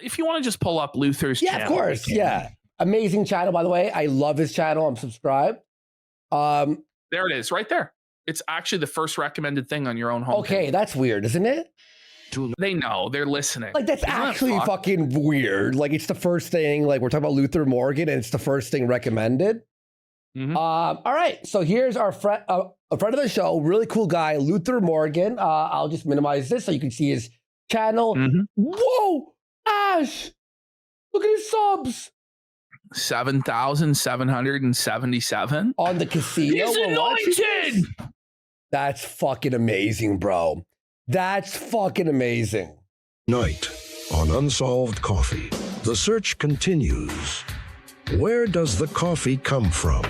if you want to just pull up Luther's channel. Yeah, of course. Yeah. Amazing channel, by the way. I love his channel. I'm subscribed. There it is, right there. It's actually the first recommended thing on your own homepage. Okay, that's weird, isn't it? They know. They're listening. Like, that's actually fucking weird. Like, it's the first thing. Like, we're talking about Luther Morgan, and it's the first thing recommended. Mm-hmm. All right. So here's our friend, a friend of the show, really cool guy, Luther Morgan. I'll just minimize this so you can see his channel. Mm-hmm. Whoa, Ash! Look at his subs. 7,777 on the casino. He's anointed. That's fucking amazing, bro. That's fucking amazing. Night on Unsolved Coffee. The search continues. Where does the coffee come from?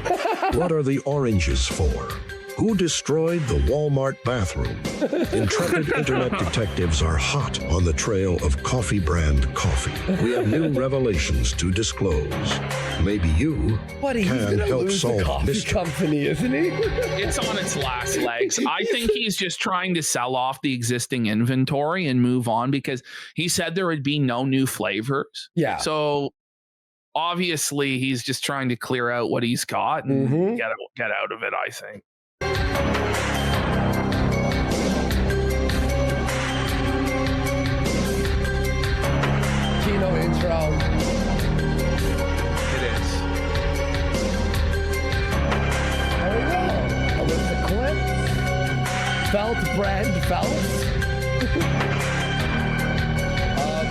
What are the oranges for? Who destroyed the Walmart bathroom? Intrepid internet detectives are hot on the trail of coffee brand coffee. We have new revelations to disclose. Maybe you can help solve the mystery. Company, isn't he? It's on its last legs. I think he's just trying to sell off the existing inventory and move on because he said there would be no new flavors. Yeah. So obviously he's just trying to clear out what he's got and get out of it, I think. Kino intro. It is. There we go. Alyssa Clips. Felt brand felt.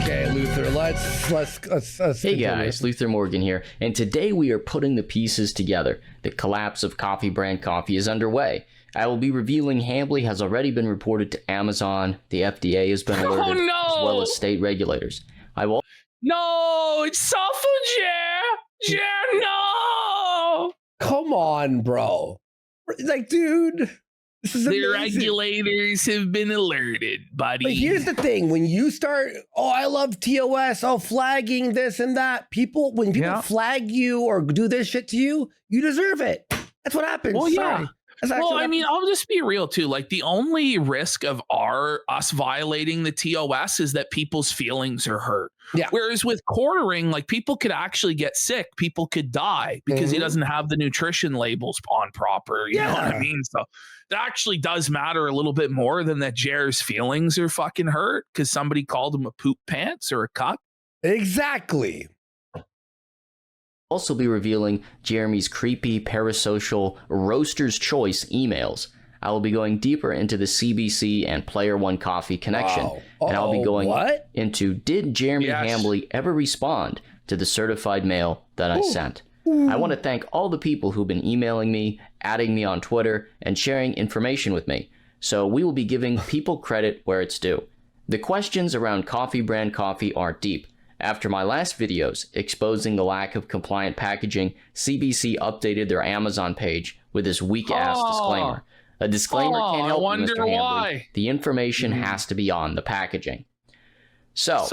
Okay, Luther, let's Hey guys, Luther Morgan here, and today we are putting the pieces together. The collapse of coffee brand coffee is underway. I will be revealing Hambly has already been reported to Amazon, the FDA has been alerted, as well as state regulators. I will... No, it's Suffer, Jer, no! Come on, bro. Like, dude... The regulators have been alerted, buddy. But here's the thing. When you start, I love TOS, flagging this and that. When people flag you or do this shit to you, you deserve it. That's what happens. Well, yeah. Sorry. Well, I mean, I'll just be real too. Like the only risk of us violating the TOS is that people's feelings are hurt. Yeah. Whereas with quartering, like people could actually get sick. People could die because he doesn't have the nutrition labels on proper. You know what I mean? So that actually does matter a little bit more than that Jer's feelings are fucking hurt because somebody called him a poop pants or a cuck. Exactly. Also be revealing Jeremy's creepy parasocial Roaster's Choice emails. I will be going deeper into the CBC and Player One Coffee connection. And I'll be going into, did Jeremy Hambly ever respond to the certified mail that I sent? I want to thank all the people who've been emailing me, adding me on Twitter, and sharing information with me. So we will be giving people credit where it's due. The questions around coffee brand coffee are deep. After my last videos exposing the lack of compliant packaging, CBC updated their Amazon page with this weak-ass disclaimer. A disclaimer can't help you, Mr. Hambly. The information has to be on the packaging. So,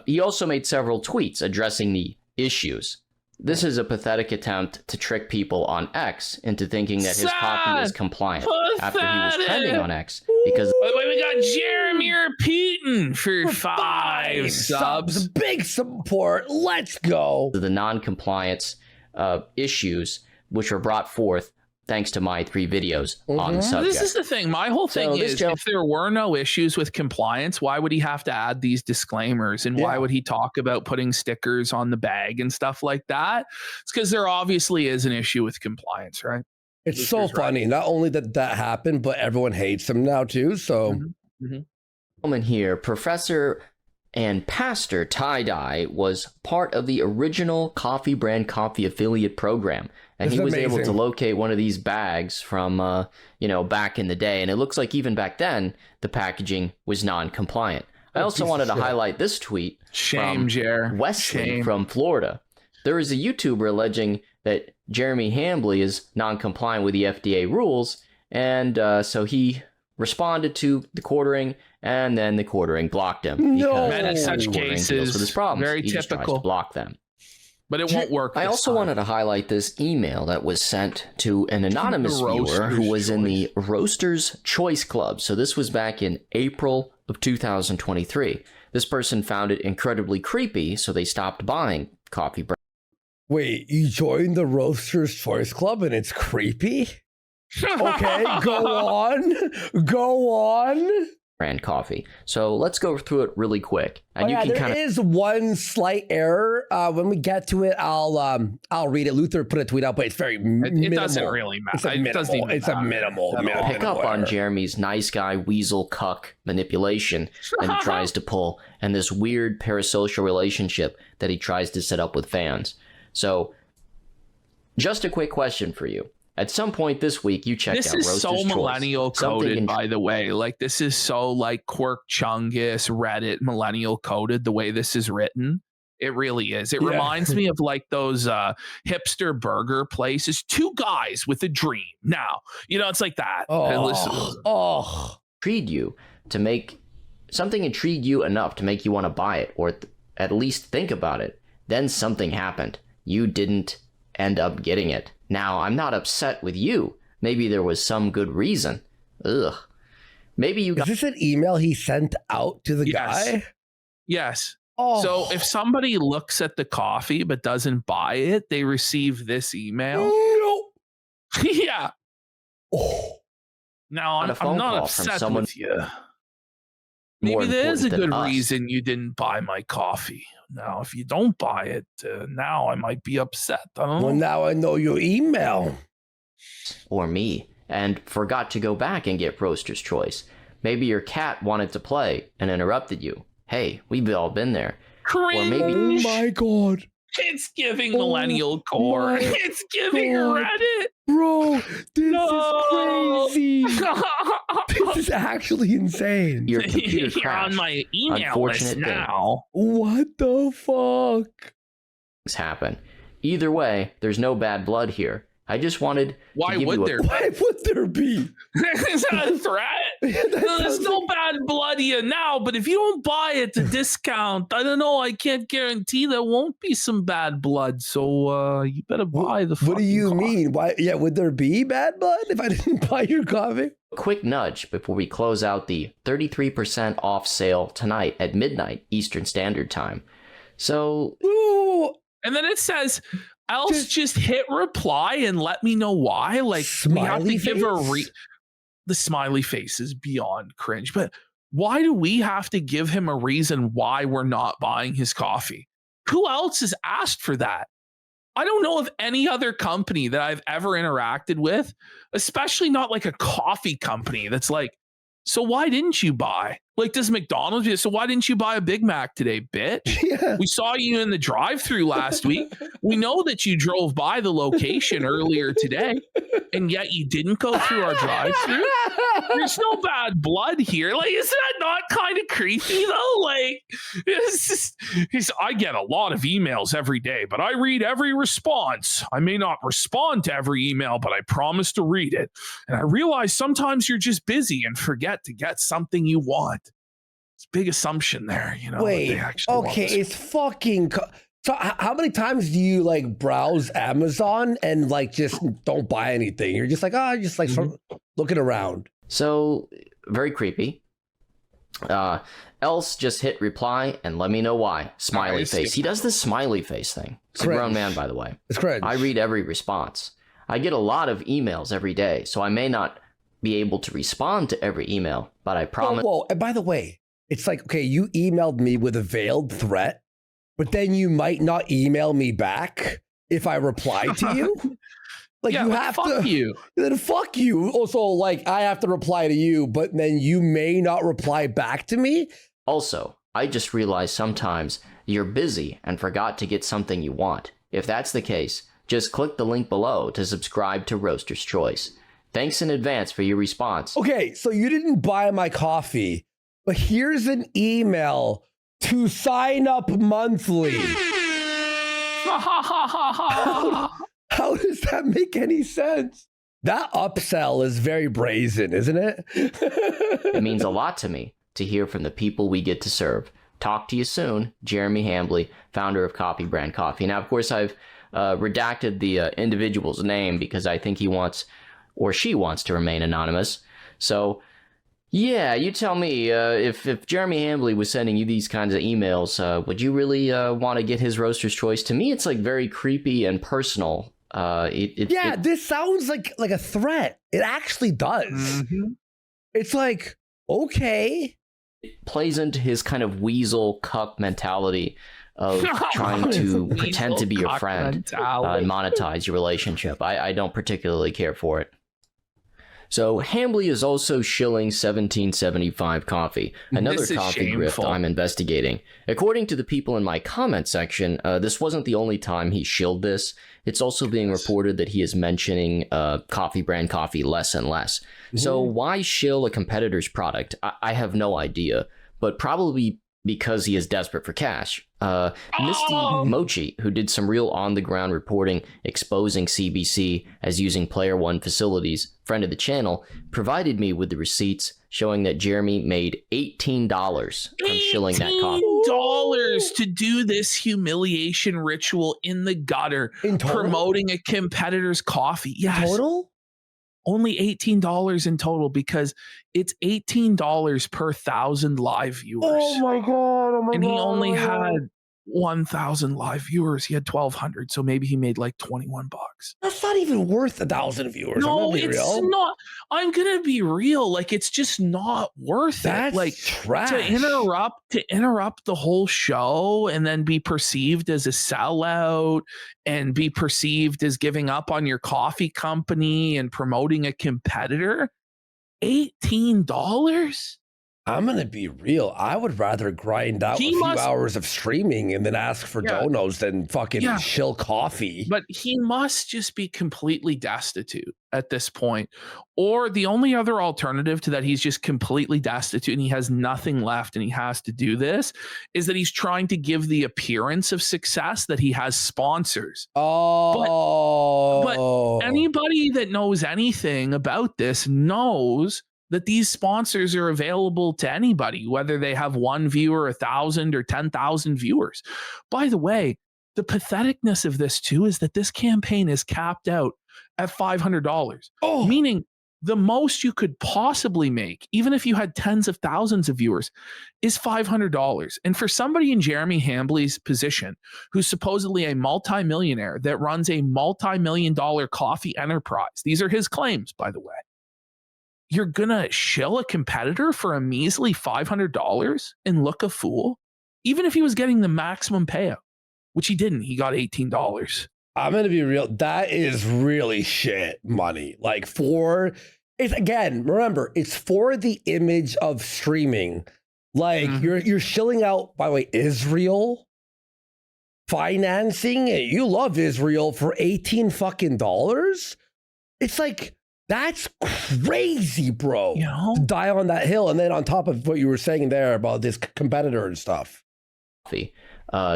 he also made several tweets addressing the issues. This is a pathetic attempt to trick people on X into thinking that his coffee is compliant after he was trending on X because... Wait, we got Jeremy repeating for 5 subs. Big support. Let's go. The non-compliance issues which were brought forth thanks to my 3 videos on the subject. This is the thing. My whole thing is, if there were no issues with compliance, why would he have to add these disclaimers? And why would he talk about putting stickers on the bag and stuff like that? It's because there obviously is an issue with compliance, right? It's so funny. Not only that happened, but everyone hates him now too. So, gentleman here, Professor and Pastor Tie-Dye was part of the original Coffee Brand Coffee affiliate program. And he was able to locate one of these bags from, back in the day. And it looks like even back then, the packaging was non-compliant. I also wanted to highlight this tweet from Wesley from Florida. There is a YouTuber alleging that Jeremy Hambly is non-compliant with the FDA rules. And so he responded to the quartering, and then the quartering blocked him. No. In such cases, very typical. Just tries to block them. But it won't work. I also wanted to highlight this email that was sent to an anonymous viewer who was in the Roaster's Choice Club. So this was back in April of 2023. This person found it incredibly creepy, so they stopped buying coffee brand. Wait, you joined the Roaster's Choice Club and it's creepy? Okay, go on. Brand coffee. So let's go through it really quick. And there is one slight error. When we get to it, I'll read it. Luther put a tweet out, but it's very minimal. It doesn't really matter. It's a minimal. Pick up on Jeremy's nice guy weasel cuck manipulation that he tries to pull, and this weird parasocial relationship that he tries to set up with fans. So, just a quick question for you. At some point this week, you checked out Roaster's Choice. This is so millennial coded, by the way. Like, this is so like Quirk Chungus, Reddit millennial coded, the way this is written. It really is. It reminds me of like those hipster burger places. Two guys with a dream. Now, it's like that. Intrigue you to make something intrigue you enough to make you want to buy it, or at least think about it. Then something happened. You didn't end up getting it. Now, I'm not upset with you. Maybe there was some good reason. Ugh. Maybe you got... Is this an email he sent out to the guy? Yes. So if somebody looks at the coffee but doesn't buy it, they receive this email. No. Yeah. Now, I'm not upset with you. Maybe there's a good reason you didn't buy my coffee. Now, if you don't buy it, now I might be upset. I don't know. Well, now I know your email. Or me, and forgot to go back and get Roaster's Choice. Maybe your cat wanted to play and interrupted you. Hey, we've all been there. Cringe. Or maybe... Oh my God. It's giving millennial core. It's giving Reddit. Bro, this is crazy. This is actually insane. Your computer You're crashed. on my email list now. What the fuck? Things happen. Either way, there's no bad blood here. I just wanted Why to give would you there be? Why would there be? Is that a threat? There's no bad blood here now, but if you don't buy it to discount, I don't know. I can't guarantee there won't be some bad blood. So you better buy the. What do you coffee. mean? Why? Yeah, would there be bad blood if I didn't buy your coffee? Quick nudge before we close out the 33% off sale tonight at midnight Eastern Standard Time. So, and then it says, else just hit reply and let me know why. Like, we have to give the smiley face is beyond cringe, but why do we have to give him a reason why we're not buying his coffee? Who else has asked for that? I don't know of any other company that I've ever interacted with, especially not like a coffee company that's like, so why didn't you buy? Like, does McDonald's be, so why didn't you buy a Big Mac today, bitch? Yeah. We saw you in the drive-thru last week. We know that you drove by the location earlier today, and yet you didn't go through our drive-thru. There's no bad blood here. Like, isn't that not kind of creepy though? Like, I get a lot of emails every day, but I read every response. I may not respond to every email, but I promise to read it. And I realize sometimes you're just busy and forget to get something you want. It's a big assumption there, Wait, okay, it's fucking. So how many times do you like browse Amazon and like just don't buy anything? You're just like, just like looking around. So very creepy. Else just hit reply and let me know why. Smiley face. He does this smiley face thing. He's a grown man, by the way. It's cringe. I read every response. I get a lot of emails every day, so I may not be able to respond to every email, but I promise. Whoa. And by the way, it's like, okay, you emailed me with a veiled threat, but then you might not email me back if I reply to you. Like, yeah, you have fuck to. You. Then fuck you. Also, like, I have to reply to you, but then you may not reply back to me. Also, I just realized sometimes you're busy and forgot to get something you want. If that's the case, just click the link below to subscribe to Roaster's Choice. Thanks in advance for your response. Okay, so you didn't buy my coffee, but here's an email to sign up monthly. How does that make any sense? That upsell is very brazen, isn't it? It means a lot to me to hear from the people we get to serve. Talk to you soon, Jeremy Hambley, founder of Coffee Brand Coffee. Now, of course, I've redacted the individual's name because I think he wants or she wants to remain anonymous. So, Yeah, you tell me. If Jeremy Hambly was sending you these kinds of emails, would you really want to get his roaster's choice? To me, it's like very creepy and personal. This sounds like a threat. It actually does. Mm-hmm. It's like, okay. It plays into his kind of weasel cuck mentality of trying to pretend to be your friend and monetize your relationship. I don't particularly care for it. So Hambly is also shilling 1775 coffee, another coffee grift I'm investigating. According to the people in my comment section, this wasn't the only time he shilled this. It's also being reported that he is mentioning coffee brand coffee less and less. So why shill a competitor's product? I have no idea, but probably because he is desperate for cash. Misty Mochi, who did some real on-the-ground reporting exposing CBC as using Player One facilities, friend of the channel, provided me with the receipts showing that Jeremy made $18 from shilling that coffee. $18 to do this humiliation ritual in the gutter, promoting a competitor's coffee. Yes. Total? Only $18 in total because it's $18 per 1,000 live viewers. Oh my God. And he only had 1,000 live viewers. He had 1,200. So maybe he made like $21. That's not even worth 1,000 viewers. No, it's not. I'm going to be real. Like, it's just not worth That's it. Like, trash. To interrupt the whole show and then be perceived as a sellout and be perceived as giving up on your coffee company and promoting a competitor. $18? I'm going to be real. I would rather grind out a few hours of streaming and then ask for donos than fucking shill coffee. But he must just be completely destitute at this point. Or the only other alternative to that, he's just completely destitute and he has nothing left and he has to do this, is that he's trying to give the appearance of success that he has sponsors. But anybody that knows anything about this knows that these sponsors are available to anybody, whether they have 1 viewer, 1,000 or 10,000 viewers. By the way, the patheticness of this too is that this campaign is capped out at $500, meaning the most you could possibly make, even if you had tens of thousands of viewers, is $500. And for somebody in Jeremy Hambly's position, who's supposedly a multimillionaire that runs a multi-million-dollar coffee enterprise, these are his claims, by the way, you're gonna shill a competitor for a measly $500 and look a fool, even if he was getting the maximum payout, which he didn't. He got $18. I'm gonna be real. That is really shit money. Like remember, it's for the image of streaming. Like you're shilling out, by the way, Israel financing. You love Israel for $18 fucking dollars. It's like, that's crazy, bro. You know? To die on that hill. And then on top of what you were saying there about this competitor and stuff.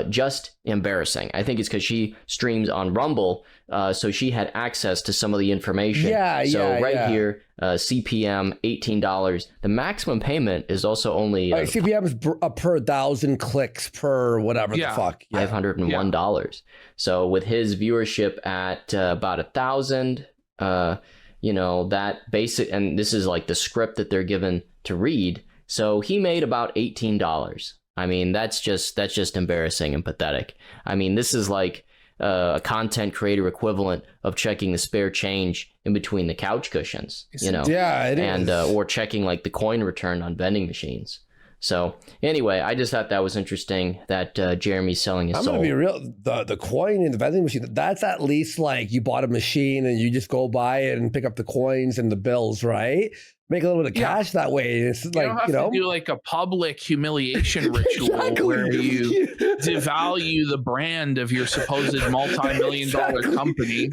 Just embarrassing. I think it's because she streams on Rumble, so she had access to some of the information. Here, CPM, $18. The maximum payment is also only... CPM is per 1,000 clicks per whatever the fuck. Yeah. $501. So with his viewership at about 1,000... that basic, and this is like the script that they're given to read. So he made about $18. I mean, that's just embarrassing and pathetic. I mean, this is like a content creator equivalent of checking the spare change in between the couch cushions, Yeah, it is. Or checking like the coin return on vending machines. So anyway, I just thought that was interesting that Jeremy's selling his soul. I'm gonna be real. The coin in the vending machine, that's at least like you bought a machine and you just go by it and pick up the coins and the bills, right? Make a little bit of cash that way. It's like, you don't have to do like a public humiliation ritual where you devalue the brand of your supposed multi-million-dollar company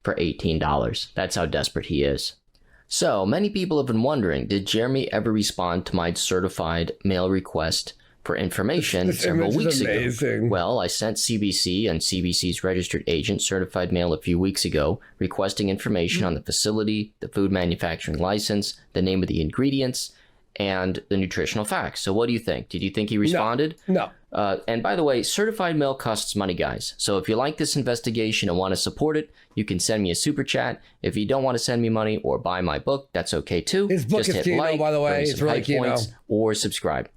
for $18. That's how desperate he is. So, many people have been wondering, did Jeremy ever respond to my certified mail request for information several weeks ago? Well, I sent CBC and CBC's registered agent certified mail a few weeks ago, requesting information on the facility, the food manufacturing license, the name of the ingredients, and the nutritional facts. So what do you think? Did you think he responded? No. And by the way, certified mail costs money, guys. So if you like this investigation and want to support it, you can send me a super chat. If you don't want to send me money or buy my book, that's okay too. His book Just is hit Kino, like, by the way. It's really Kino. or subscribe.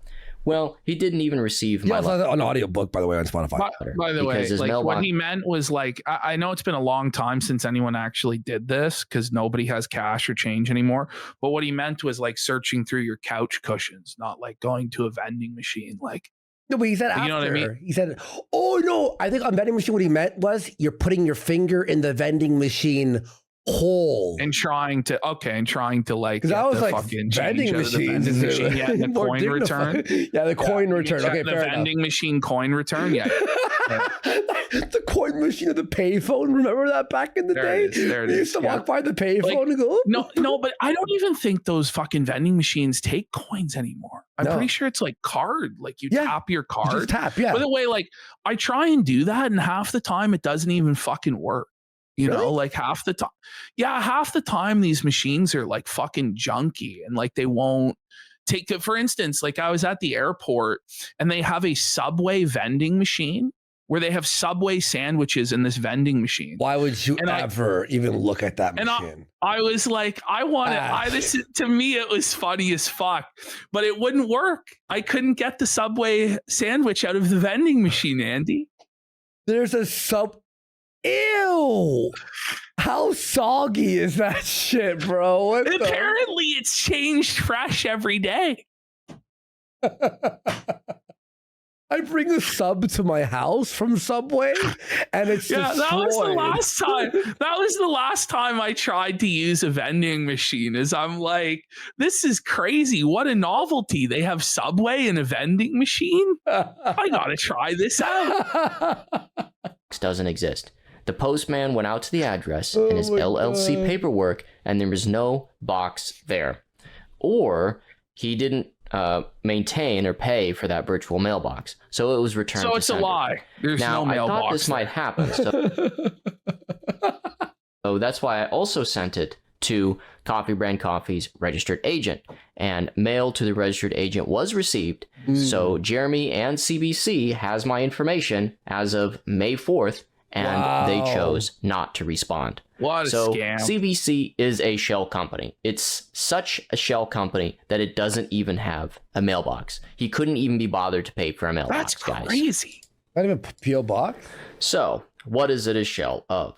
Well, he didn't even receive my an audiobook, by the way, on Spotify. By the way, like what he meant was like, I know it's been a long time since anyone actually did this because nobody has cash or change anymore. But what he meant was like searching through your couch cushions, not like going to a vending machine. Like, no, but he said after. You know what I mean? He said, oh no, I think on vending machine, what he meant was you're putting your finger in the vending machine hole and trying to like, because I was like vending machines, yeah, the coin return, yeah, the coin return. Okay, the vending machine coin return, yeah. The coin machine of the payphone. Remember that back in the day? There it you is. used to walk by the payphone and go. No, but I don't even think those fucking vending machines take coins anymore. I'm pretty sure it's like card. Like you tap your card. You just tap, yeah. By the way, like I try and do that, and half the time it doesn't even fucking work. You know, like half the time these machines are like fucking junky and like they won't take it. For instance, like I was at the airport and they have a Subway vending machine where they have Subway sandwiches in this vending machine. Why would you ever even look at that machine? And I was like, I want it. To me, it was funny as fuck, but it wouldn't work. I couldn't get the Subway sandwich out of the vending machine, Andy. There's a Ew! How soggy is that shit, bro? Apparently, it's changed fresh every day. I bring a sub to my house from Subway, and it's destroyed. That was the last time. That was the last time I tried to use a vending machine. Is I'm like, this is crazy. What a novelty! They have Subway in a vending machine. I gotta try this out. Doesn't exist. The postman went out to the address in his LLC paperwork, and there was no box there. Or he didn't maintain or pay for that virtual mailbox, so it was returned. So it's a lie. There's no mailbox. I thought this might happen, so that's why I also sent it to Coffee Brand Coffee's registered agent, and mail to the registered agent was received. So Jeremy and CBC has my information as of May 4th. And they chose not to respond. What a scam. CBC is a shell company. It's such a shell company that it doesn't even have a mailbox. He couldn't even be bothered to pay for a mailbox, guys. That's crazy. Not even a P.O. box? So, what is it a shell of?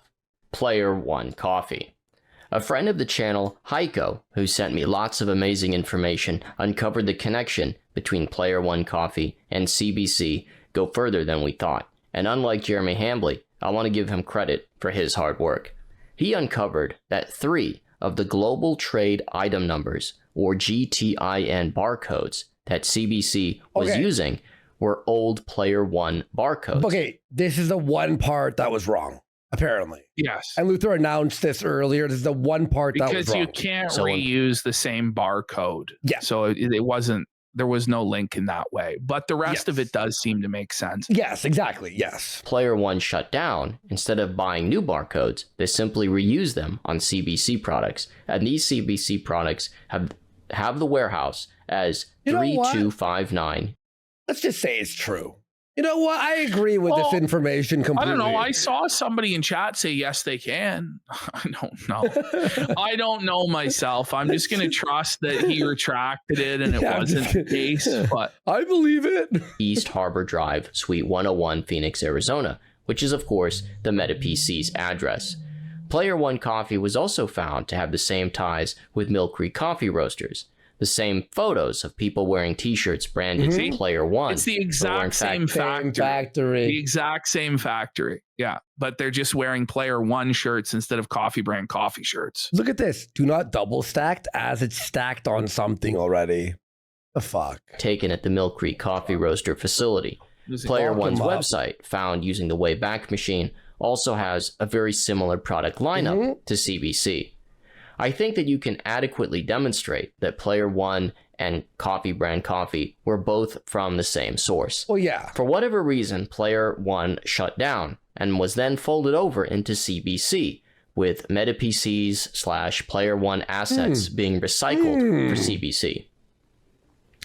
Player One Coffee. A friend of the channel, Heiko, who sent me lots of amazing information, uncovered the connection between Player One Coffee and CBC go further than we thought. And unlike Jeremy Hambley, I want to give him credit for his hard work. He uncovered that 3 of the global trade item numbers, or GTIN barcodes, that CBC was using were old Player One barcodes. Okay, this is the one part that was wrong, apparently. Yes. And Luther announced this earlier. This is the one part that was wrong. Because you can't reuse the same barcode. Yeah. So it wasn't. There was no link in that way, but the rest of it does seem to make sense. Yes, exactly. Yes. Player One shut down. Instead of buying new barcodes, they simply reuse them on CBC products. And these CBC products have the warehouse as 3259. Let's just say it's true. You know what? I agree with this information completely. I don't know. I saw somebody in chat say, yes, they can. I don't know. I don't know myself. I'm just going to trust that he retracted it and it wasn't the case. But I believe it. East Harbor Drive, Suite 101, Phoenix, Arizona, which is, of course, the MetaPC's address. Player One Coffee was also found to have the same ties with Mill Creek Coffee Roasters. The same photos of people wearing t-shirts branded Player One. It's the exact same factory. The exact same factory. Yeah. But they're just wearing Player One shirts instead of Coffee Brand Coffee shirts. Look at this. Do not double stacked as it's stacked on something already. The fuck? Taken at the Mill Creek Coffee Roaster facility. Player One's website, found using the Wayback Machine, also has a very similar product lineup to CBC. I think that you can adequately demonstrate that Player One and Coffee Brand Coffee were both from the same source. Well, yeah. For whatever reason, Player One shut down and was then folded over into CBC, with MetaPC's / Player One assets being recycled for CBC.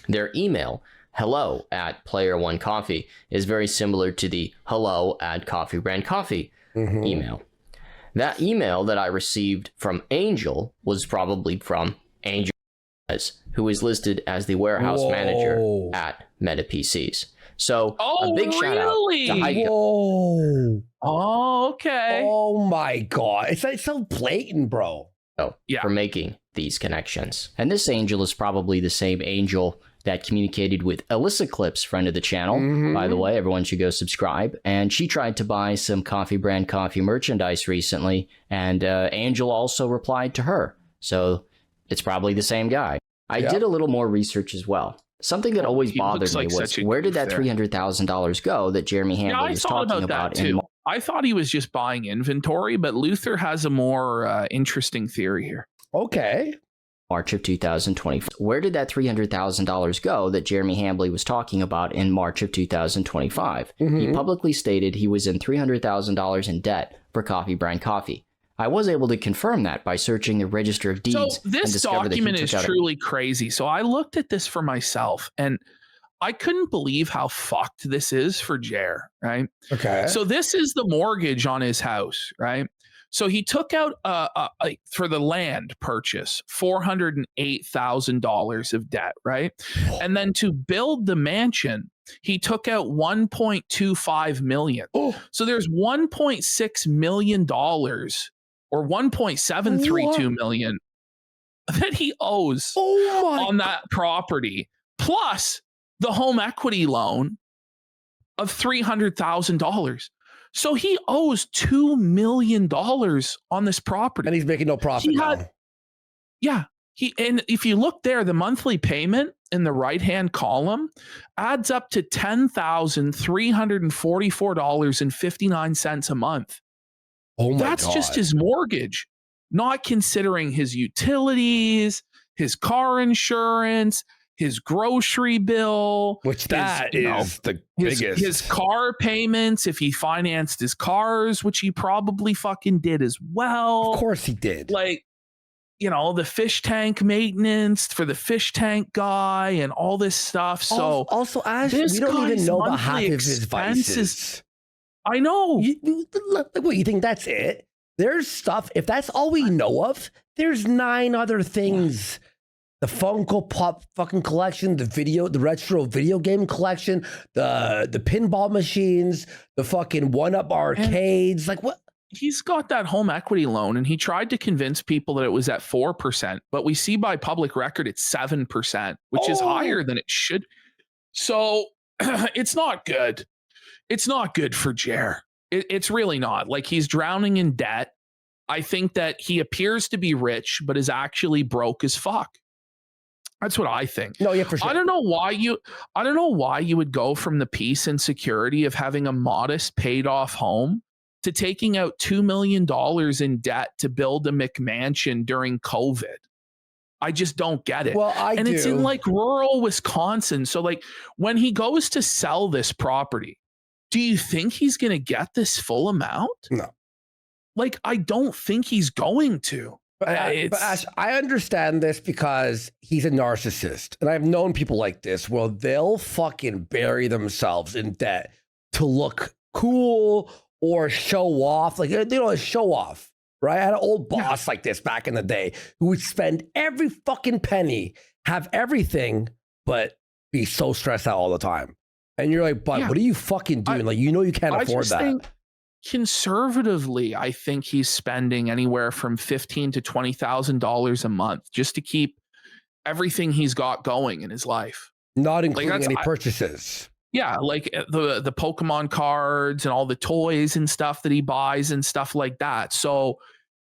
Their email, hello@PlayerOneCoffee, is very similar to the hello@CoffeeBrandCoffee email. That email that I received from Angel was probably from Angel, who is listed as the warehouse manager at MetaPCs. So a big shout out to Heiko. Whoa. Oh, okay. Oh my God. It's so blatant, bro. For making these connections. And this Angel is probably the same Angel that communicated with Alyssa Clips, friend of the channel. By the way, everyone should go subscribe. And she tried to buy some Coffee Brand Coffee merchandise recently, and Angel also replied to her. So it's probably the same guy. I did a little more research as well. Something that always bothered me was, where did that $300,000 go that Jeremy Hambley was talking about? I thought he was just buying inventory, but Luther has a more interesting theory here. Okay. March of 2020. Where did that $300,000 go that Jeremy Hambley was talking about in March of 2025? He publicly stated he was in $300,000 in debt for Coffee Brand Coffee. I was able to confirm that by searching the Register of Deeds. So this document is truly crazy. So I looked at this for myself, and I couldn't believe how fucked this is for Jer, right? Okay. So this is the mortgage on his house, right? So he took out for the land purchase $408,000 of debt, right? And then to build the mansion, he took out $1.25 million. So there's $1.6 million or $1.732 million that he owes on that property, plus the home equity loan of $300,000. So he owes $2 million on this property. And he's making no profit now. Yeah. And if you look there, the monthly payment in the right-hand column adds up to $10,344.59 a month. Oh my God. That's just his mortgage, not considering his utilities, his car insurance, his grocery bill, which is the biggest. His car payments, if he financed his cars, which he probably fucking did as well. Of course he did. Like, the fish tank maintenance for the fish tank guy and all this stuff. So also, Ash, we don't even know about half of his vices. I know. What, you think that's it? There's stuff. If that's all we know of, there's 9 other things. The Funko Pop fucking collection, the retro video game collection, the pinball machines, the fucking 1-Up arcades. Like what? He's got that home equity loan, and he tried to convince people that it was at 4%, but we see by public record it's 7%, which is higher than it should. So it's not good. It's not good for Jer. It's really not. Like, he's drowning in debt. I think that he appears to be rich, but is actually broke as fuck. That's what I think. No, yeah, for sure. I don't know why you would go from the peace and security of having a modest paid off home to taking out $2 million in debt to build a McMansion during COVID. I just don't get it. Well, it's in like rural Wisconsin. So like when he goes to sell this property, do you think he's going to get this full amount? No. Like, I don't think he's going to. But Ash, I understand this because he's a narcissist. And I've known people like this where they'll fucking bury themselves in debt to look cool or show off. Like, show off, right? I had an old boss like this back in the day who would spend every fucking penny, have everything, but be so stressed out all the time. And you're like, but what are you fucking doing? You can't afford that. Conservatively, I think he's spending anywhere from $15,000 to $20,000 a month just to keep everything he's got going in his life, not including any purchases. Yeah, like the Pokemon cards and all the toys and stuff that he buys and stuff like that. So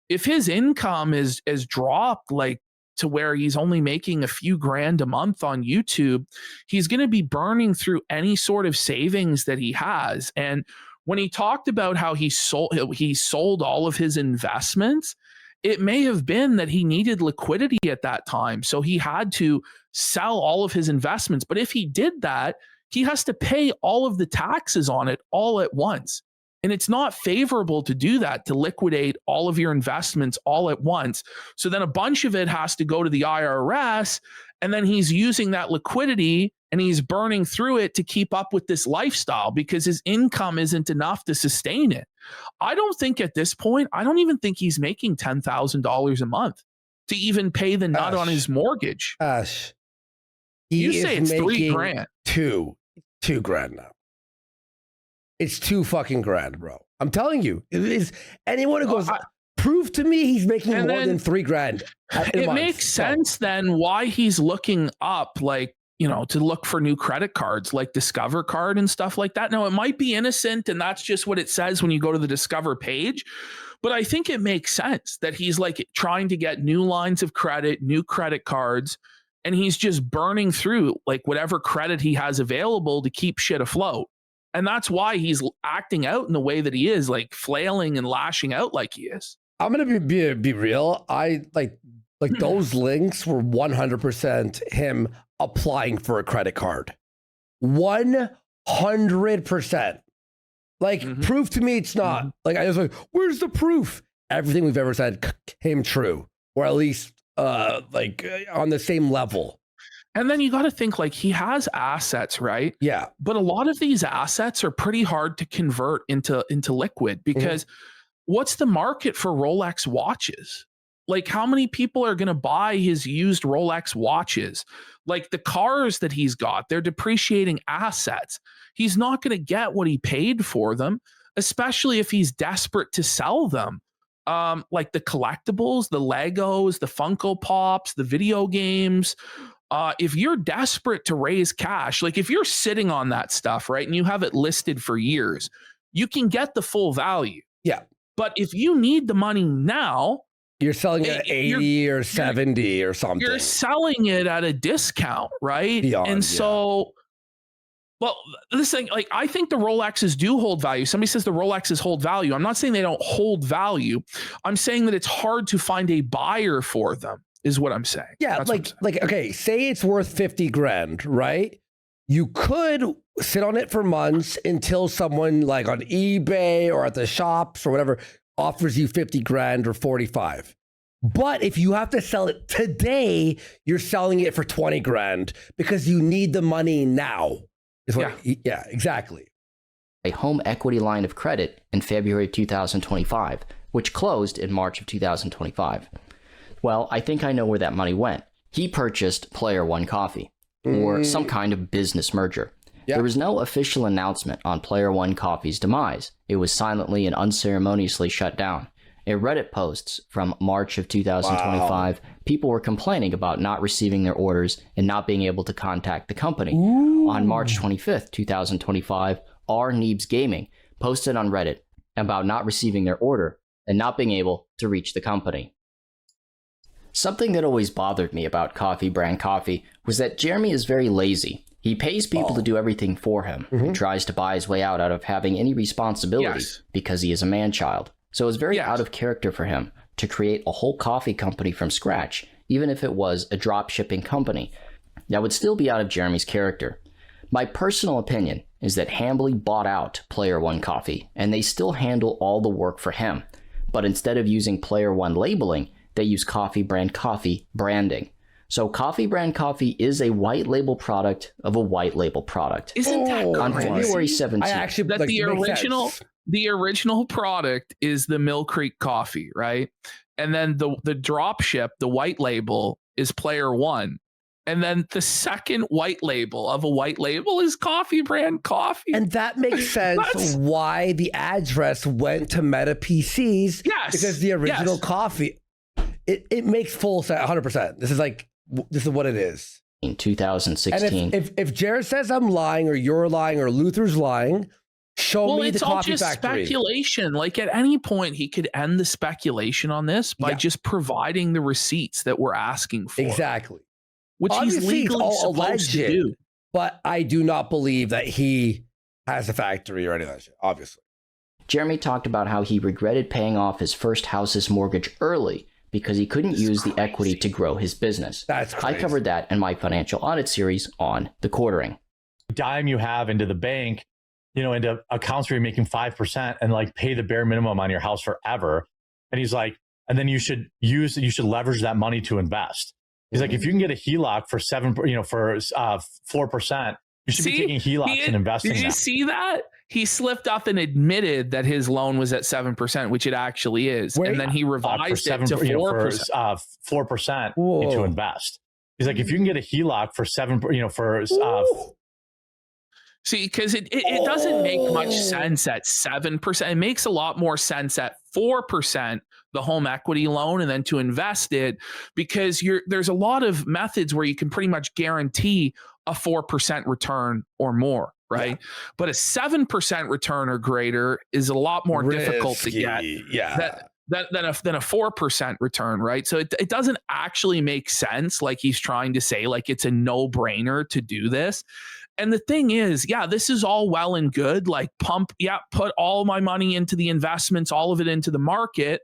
if his income is dropped like to where he's only making a few grand a month on YouTube, he's going to be burning through any sort of savings that he has. And when he talked about how he sold all of his investments, it may have been that he needed liquidity at that time. So he had to sell all of his investments. But if he did that, he has to pay all of the taxes on it all at once. And it's not favorable to do that, to liquidate all of your investments all at once. So then a bunch of it has to go to the IRS. And then he's using that liquidity and he's burning through it to keep up with this lifestyle because his income isn't enough to sustain it. I don't think at this point, I don't even think he's making $10,000 a month to even pay the nut on his mortgage. You say it's $3,000. Two grand now. It's $2 fucking grand, bro. I'm telling you, it is. Anyone who goes, prove to me he's making more than $3 grand. It makes sense then why he's looking up, like, you know, to look for new credit cards like Discover Card and stuff like that. Now, it might be innocent and that's just what it says when you go to the Discover page. But I think it makes sense that he's like trying to get new lines of credit, new credit cards, and he's just burning through like whatever credit he has available to keep shit afloat. And that's why he's acting out in the way that he is, like flailing and lashing out like he is. I'm gonna be real. I like those links were 100% him applying for a credit card. 100%. Like, prove to me it's not. Like, I was like, where's the proof? Everything we've ever said came true, or at least on the same level. And then you got to think, like, he has assets, right? Yeah. But a lot of these assets are pretty hard to convert into liquid because what's the market for Rolex watches? Like, how many people are going to buy his used Rolex watches? Like, the cars that he's got, they're depreciating assets. He's not going to get what he paid for them, especially if he's desperate to sell them. Like the collectibles, the Legos, the Funko Pops, the video games. If you're desperate to raise cash, like if you're sitting on that stuff, right, and you have it listed for years, you can get the full value. Yeah. But if you need the money now, you're selling it at 80 or 70 or something. You're selling it at a discount, right? So, well, this thing, like, I think the Rolexes do hold value. Somebody says the Rolexes hold value. I'm not saying they don't hold value. I'm saying that it's hard to find a buyer for them, is what I'm saying. Yeah, okay, say it's worth 50 grand, right? You could sit on it for months until someone like on eBay or at the shops or whatever offers you 50 grand or 45. But if you have to sell it today, you're selling it for 20 grand because you need the money now. Yeah, exactly. A home equity line of credit in February 2025, which closed in March of 2025. Well, I think I know where that money went. He purchased Player One Coffee or some kind of business merger. Yep. There was no official announcement on Player One Coffee's demise. It was silently and unceremoniously shut down. In Reddit posts from March of 2025, people were complaining about not receiving their orders and not being able to contact the company. On March 25th, 2025, R. Neebs Gaming posted on Reddit about not receiving their order and not being able to reach the company. Something that always bothered me about Coffee Brand Coffee was that Jeremy is very lazy. He pays people to do everything for him and tries to buy his way out of having any responsibility because he is a man-child. So it's very out of character for him to create a whole coffee company from scratch, even if it was a drop-shipping company. That would still be out of Jeremy's character. My personal opinion is that Hambly bought out Player One Coffee, and they still handle all the work for him. But instead of using Player One labeling, they use Coffee Brand Coffee branding. So Coffee Brand Coffee is a white label product of a white label product. Isn't that crazy? On February 17th. The original product is the Mill Creek coffee, right? And then the drop ship, the white label, is Player One. And then the second white label of a white label is Coffee Brand Coffee. And that makes sense why the address went to Meta PCs. Yes. Because the original coffee, it makes full sense, 100%. This is what it is. In 2016. And if Jared says I'm lying or you're lying or Luther's lying, show me the coffee factory. It's all just speculation. Like at any point, he could end the speculation on this by just providing the receipts that we're asking for. Exactly. Which Obviously, he's legally supposed to do. But I do not believe that he has a factory or any of that shit, obviously. Jeremy talked about how he regretted paying off his first house's mortgage early because he couldn't use the equity to grow his business. That's crazy. I covered that in my financial audit series on the quartering. Dime you have into the bank, into accounts where you're making 5% and like pay the bare minimum on your house forever. And he's like, and then you should leverage that money to invest. He's like, if you can get a HELOC for 4%, you should be taking HELOCs and investing. Did you see that? He slipped up and admitted that his loan was at 7%, which it actually is. And then he revised it to 4%. 4% to invest. He's like, if you can get a HELOC for 7%, see, because it doesn't make much sense at 7%. It makes a lot more sense at 4%, the home equity loan, and then to invest it, because there's a lot of methods where you can pretty much guarantee a 4% return or more, right? Yeah. But a 7% return or greater is a lot more difficult to get. Yeah. Than a 4% return, right? So it doesn't actually make sense, like he's trying to say, like it's a no-brainer to do this. And the thing is, yeah, this is all well and good, like put all my money into the investments, all of it into the market,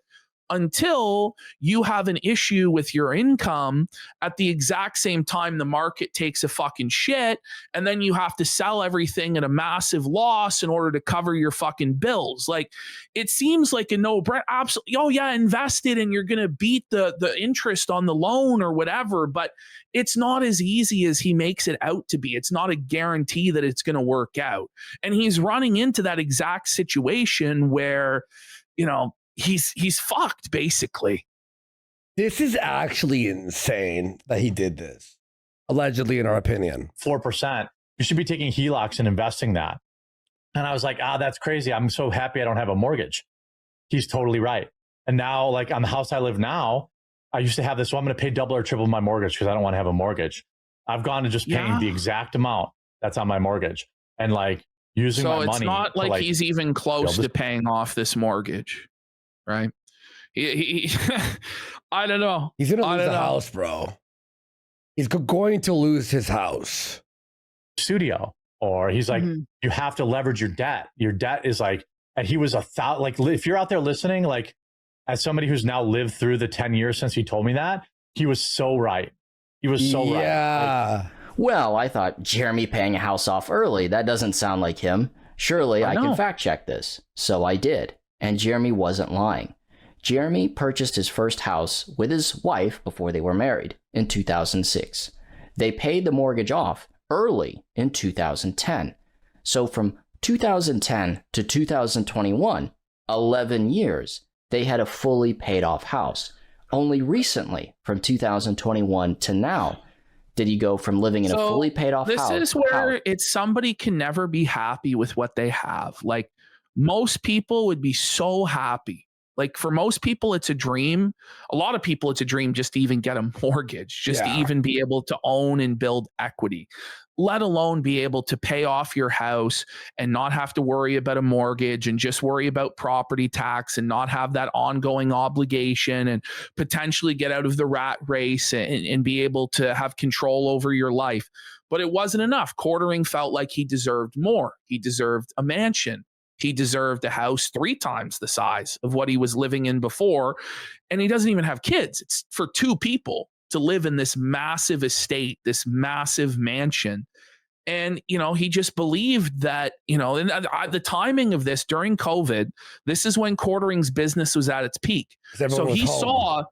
until you have an issue with your income at the exact same time the market takes a fucking shit, and then you have to sell everything at a massive loss in order to cover your fucking bills. Like, it seems like a no-brainer. Absolutely. Oh yeah, invest it and you're gonna beat the interest on the loan or whatever, but it's not as easy as he makes it out to be. It's not a guarantee that it's gonna work out. And he's running into that exact situation where, he's fucked, basically. This is actually insane that he did this, allegedly, in our opinion. 4%. You should be taking HELOCs and investing that. And I was like, that's crazy. I'm so happy I don't have a mortgage. He's totally right. And now, like, on the house I live now, I used to have this, so I'm going to pay double or triple my mortgage because I don't want to have a mortgage. I've gone to just paying the exact amount that's on my mortgage and, like, using my money. So it's not like he's even close to paying off this mortgage. Right. He I don't know. He's going to lose the house, bro. He's going to lose his house. Studio. Or he's like, you have to leverage your debt. Your debt is like, and he was like, if you're out there listening, like, as somebody who's now lived through the 10 years since he told me that, he was so right. He was so right. Yeah. Well, I thought Jeremy paying a house off early. That doesn't sound like him. Surely I can fact check this. So I did. And Jeremy wasn't lying. Jeremy purchased his first house with his wife before they were married in 2006. They paid the mortgage off early in 2010. So from 2010 to 2021, 11 years, they had a fully paid off house. Only recently, from 2021 to now, did he go from living in a fully paid off house? This is where it's somebody can never be happy with what they have. Like, most people would be so happy. Like, for most people, it's a dream. A lot of people, it's a dream just to even get a mortgage, just to even be able to own and build equity, let alone be able to pay off your house and not have to worry about a mortgage and just worry about property tax and not have that ongoing obligation and potentially get out of the rat race and be able to have control over your life. But it wasn't enough. Quartering felt like he deserved more. He deserved a mansion. He deserved a house 3 times the size of what he was living in before. And he doesn't even have kids. It's for 2 people to live in this massive estate, this massive mansion. And, he just believed that, and the timing of this during COVID, this is when Quartering's business was at its peak. So he saw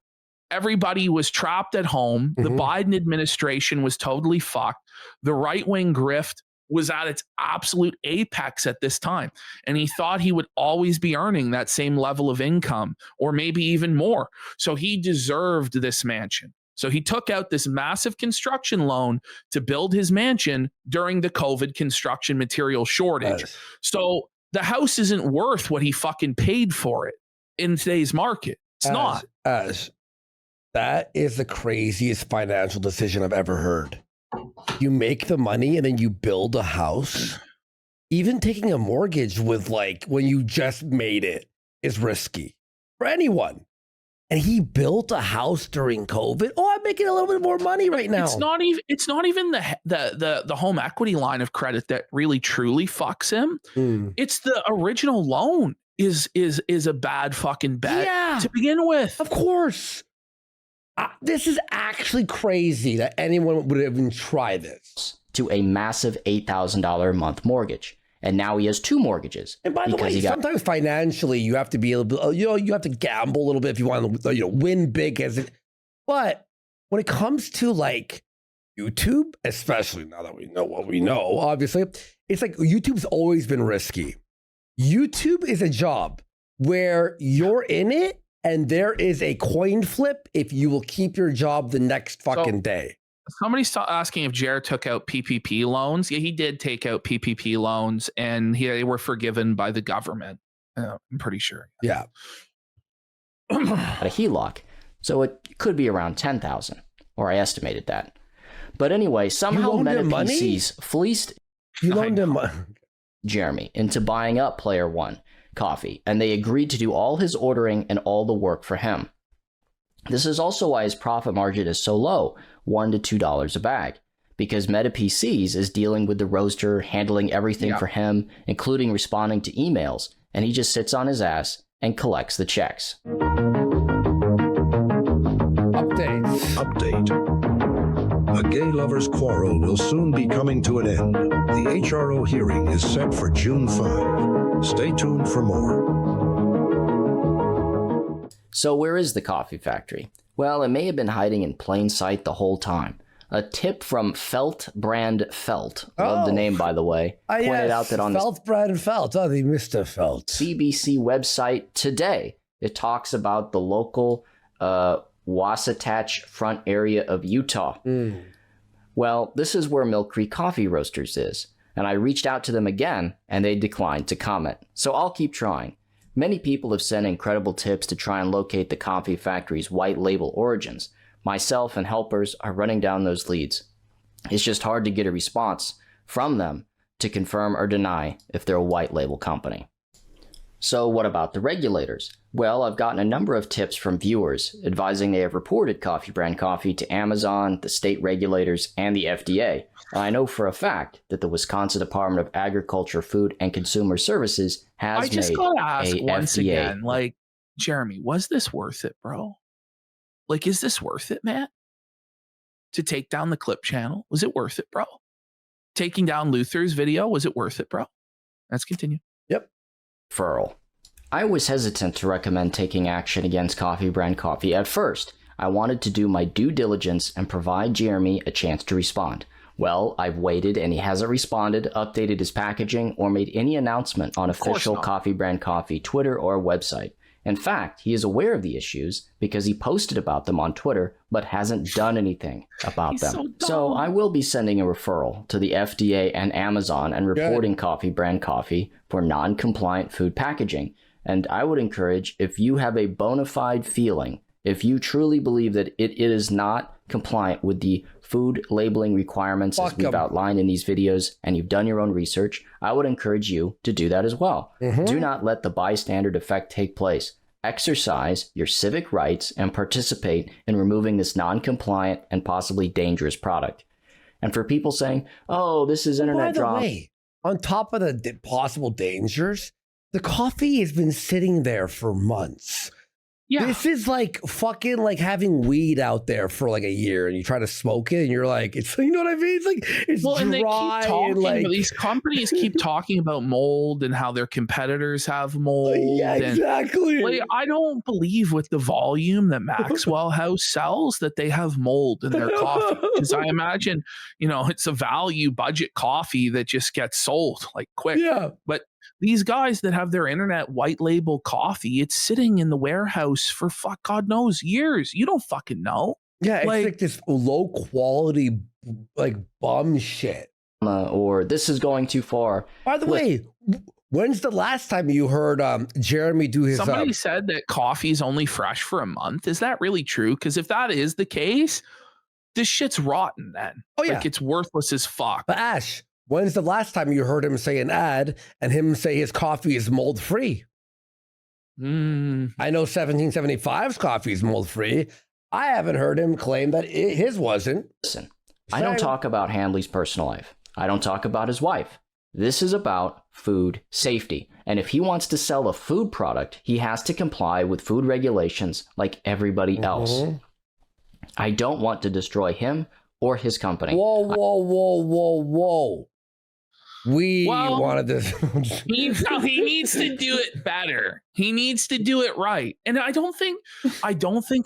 everybody was trapped at home. The Biden administration was totally fucked. The right-wing grift was at its absolute apex at this time. And he thought he would always be earning that same level of income or maybe even more. So he deserved this mansion. So he took out this massive construction loan to build his mansion during the COVID construction material shortage. Nice. So the house isn't worth what he fucking paid for it in today's market. It's not. That is the craziest financial decision I've ever heard. You make the money and then you build a house. Even taking a mortgage with, like, when you just made it is risky for anyone. And he built a house during COVID. Oh, I'm making a little bit more money right now. It's not even the home equity line of credit that really truly fucks him. It's the original loan is a bad fucking bet to begin with. Of course. This is actually crazy that anyone would even try this. To a massive $8,000 a month mortgage. And now he has 2 mortgages. And by the way, sometimes financially you have to be a little bit, you have to gamble a little bit if you want to, win big. But when it comes to like YouTube, especially now that we know what we know, obviously, it's like YouTube's always been risky. YouTube is a job where you're in it and there is a coin flip if you will keep your job the next fucking day. Somebody's asking if Jared took out PPP loans. Yeah, he did take out PPP loans, and they were forgiven by the government. I'm pretty sure. Yeah. At a HELOC, so it could be around 10,000, or I estimated that. But anyway, somehow Meta PCs fleeced Jeremy into buying up Player One Coffee, and they agreed to do all his ordering and all the work for him. This is also why his profit margin is so low, $1 to $2 a bag, because Meta PCs is dealing with the roaster, handling everything for him, including responding to emails, and he just sits on his ass and collects the checks. Update. A gay lovers' quarrel will soon be coming to an end. The HRO hearing is set for June 5. Stay tuned for more. So where is the coffee factory? Well, it may have been hiding in plain sight the whole time. A tip from Felt Brand Felt, love the name by the way, pointed out that on Felt Brand Felt, the Mr. Felt CBC website today, it talks about the local Wasatch Front area of Utah. Well, this is where Mill Creek Coffee Roasters is, and I reached out to them again, and they declined to comment. So I'll keep trying. Many people have sent incredible tips to try and locate the coffee factory's white label origins. Myself and helpers are running down those leads. It's just hard to get a response from them to confirm or deny if they're a white label company. So what about the regulators? Well, I've gotten a number of tips from viewers advising they have reported Coffee Brand Coffee to Amazon, the state regulators, and the FDA. And I know for a fact that the Wisconsin Department of Agriculture, Food, and Consumer Services has made a FDA. I just gotta ask once again, like, Jeremy, was this worth it, bro? Like, is this worth it, Matt? To take down the clip channel? Was it worth it, bro? Taking down Luther's video? Was it worth it, bro? Let's continue. Yep. Referral. I was hesitant to recommend taking action against Coffee Brand Coffee at first. I wanted to do my due diligence and provide Jeremy a chance to respond. Well, I've waited and he hasn't responded, updated his packaging, or made any announcement on official Coffee Brand Coffee Twitter or website. In fact, he is aware of the issues because he posted about them on Twitter, but hasn't done anything about them. So I will be sending a referral to the FDA and Amazon and reporting Coffee Brand Coffee for non-compliant food packaging. And I would encourage, if you have a bona fide feeling, if you truly believe that it is not compliant with the food labeling requirements as we've outlined in these videos, and you've done your own research, I would encourage you to do that as well. Do not let the bystander effect take place. Exercise your civic rights and participate in removing this non-compliant and possibly dangerous product. And for people saying, oh, this is internet drama. By the way, on top of the possible dangers, the coffee has been sitting there for months. Yeah. This is like fucking like having weed out there for like a year and you try to smoke it and you're like, it's, you know what I mean? It's like, it's dry. And they keep talking, these companies keep talking about mold and how their competitors have mold. Yeah, exactly. Like, I don't believe with the volume that Maxwell House sells that they have mold in their coffee. Because I imagine, you know, it's a value budget coffee that just gets sold like quick. Yeah. But these guys that have their internet white label coffee, it's sitting in the warehouse for God knows years. You don't fucking know. Yeah, it's like this low quality, like bum shit. Or this is going too far. By the way, when's the last time you heard Jeremy do his? Somebody said that coffee is only fresh for a month. Is that really true? Because if that is the case, this shit's rotten then. Oh yeah, like it's worthless as fuck. But Ash, when's the last time you heard him say an ad and him say his coffee is mold free? I know 1775's coffee is mold free. I haven't heard him claim that his wasn't. Listen, I don't talk about Handley's personal life. I don't talk about his wife. This is about food safety. And if he wants to sell a food product, he has to comply with food regulations like everybody else. I don't want to destroy him or his company. Whoa. We wanted this. he needs to do it better. He needs to do it right. And I don't think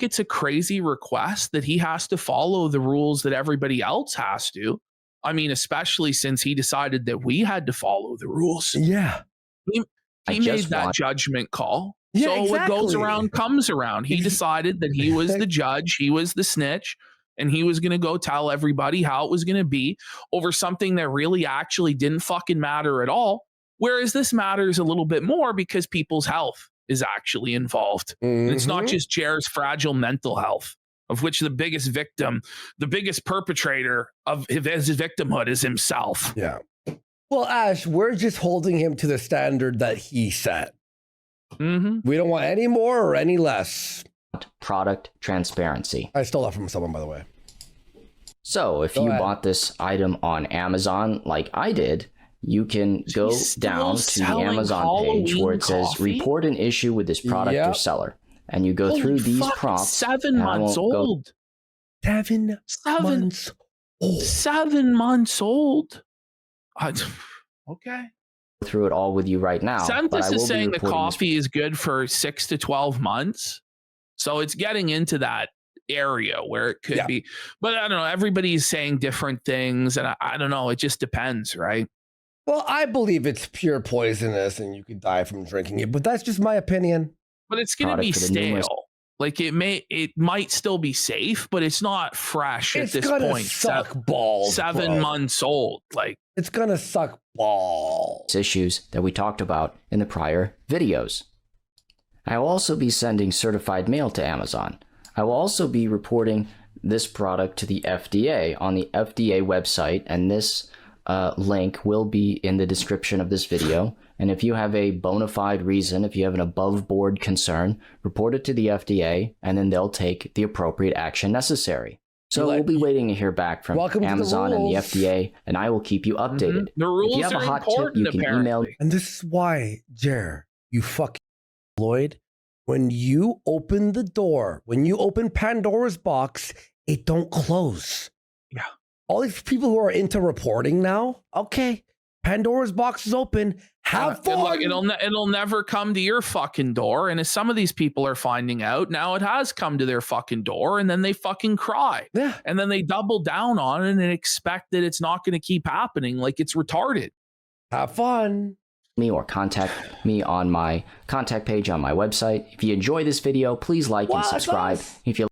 it's a crazy request that he has to follow the rules that everybody else has to. I mean, especially since he decided that we had to follow the rules. Yeah. He made that judgment call. Yeah, so exactly. what goes around comes around. He decided that he was the judge, he was the snitch, and he was going to go tell everybody how it was going to be over something that really actually didn't fucking matter at all. Whereas this matters a little bit more because people's health is actually involved. And it's not just Jared's fragile mental health, of which the biggest perpetrator of his victimhood is himself. Yeah. Well, Ash, we're just holding him to the standard that he set. We don't want any more or any less. Product transparency. I stole that from someone, by the way. So if you bought this item on Amazon like I did, you can go down to the Amazon page where it says report an issue with this product or seller. And you go through these prompts. 7 months old. 7 months old. 7 months old. Okay. Through it all with you right now. Santos is saying the coffee is good for 6 to 12 months. So it's getting into that area where it could be. But I don't know. Everybody's saying different things. And I don't know. It just depends, right? Well, I believe it's pure poisonous and you could die from drinking it. But that's just my opinion. But it's going to be stale. Like it might still be safe, but it's not fresh at this point. Suck balls. 7 months old. Like it's gonna suck balls. Issues that we talked about in the prior videos. I will also be sending certified mail to Amazon. I will also be reporting this product to the FDA on the FDA website, and this link will be in the description of this video. And if you have a bona fide reason, if you have an above board concern, report it to the FDA, and then they'll take the appropriate action necessary. So we'll be waiting to hear back from Amazon and the FDA, and I will keep you updated. The rules if you have are a hot tip, you can email. And this is why, Jer, you fucking Lloyd, when you open the door, when you open Pandora's box, it don't close. Yeah. All these people who are into reporting now, okay, Pandora's box is open. Have fun. Look, it'll never come to your fucking door. And as some of these people are finding out, now it has come to their fucking door, and then they fucking cry. Yeah. And then they double down on it and expect that it's not going to keep happening. Like it's retarded. Have fun. Me or contact me on my contact page on my website. If you enjoy this video, please like and subscribe. If you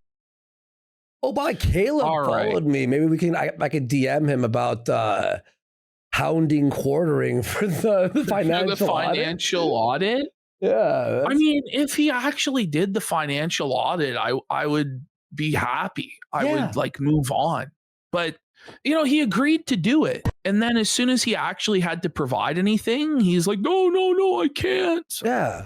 Caleb followed me. Maybe I could DM him about hounding quartering for the financial audit. Yeah. I mean, if he actually did the financial audit, I would be happy. I would like move on. But he agreed to do it. And then as soon as he actually had to provide anything, he's like, no, I can't. Yeah.